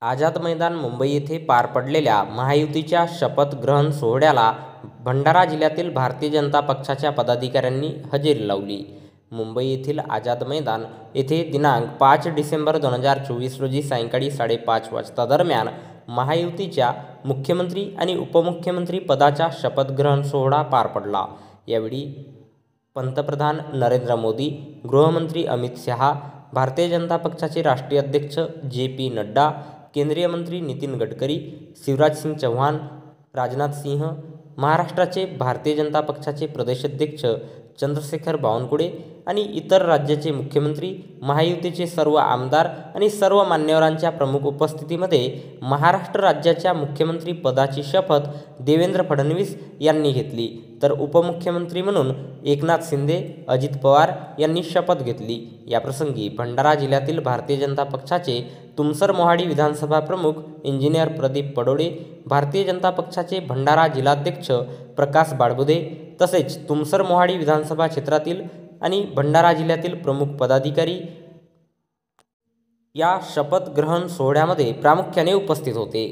आझाद मैदान मुंबई येथे पार पडलेल्या महायुतीच्या शपथग्रहण सोहळ्याला भंडारा जिल्ह्यातील भारतीय जनता पक्षाच्या पदाधिकाऱ्यांनी हजेरी लावली. मुंबई येथील आझाद मैदान येथे दिनांक 5 डिसेंबर 2024 रोजी सायंकाळी 5:30 वाजता दरम्यान महायुतीच्या मुख्यमंत्री आणि उपमुख्यमंत्री पदाचा शपथग्रहण सोहळा पार पडला. यावेळी पंतप्रधान नरेंद्र मोदी, गृहमंत्री अमित शहा, भारतीय जनता पक्षाचे राष्ट्रीय अध्यक्ष जे.पी. नड्डा, केंद्रीय मंत्री नितीन गडकरी, शिवराज सिंग चौहान, राजनाथ सिंह, महाराष्ट्राचे भारतीय जनता पक्षाचे प्रदेशाध्यक्ष चंद्रशेखर बावनकुळे आणि इतर राज्याचे मुख्यमंत्री, महायुतीचे सर्व आमदार आणि सर्व मान्यवरांच्या प्रमुख उपस्थितीमध्ये महाराष्ट्र राज्याच्या मुख्यमंत्री पदाची शपथ देवेंद्र फडणवीस यांनी घेतली, तर उपमुख्यमंत्री म्हणून एकनाथ शिंदे, अजित पवार यांनी शपथ घेतली. याप्रसंगी भंडारा जिल्ह्यातील भारतीय जनता पक्षाचे तुमसर मोहाडी विधानसभा प्रमुख इंजिनियर प्रदीप पडोळे, भारतीय जनता पक्षाचे भंडारा जिल्हाध्यक्ष प्रकाश बाळबुधे तसेच तुमसर मोहाडी विधानसभा क्षेत्रातील आणि भंडारा जिल्ह्यातील प्रमुख पदाधिकारी या शपथग्रहण सोहळ्यामध्ये प्रामुख्याने उपस्थित होते.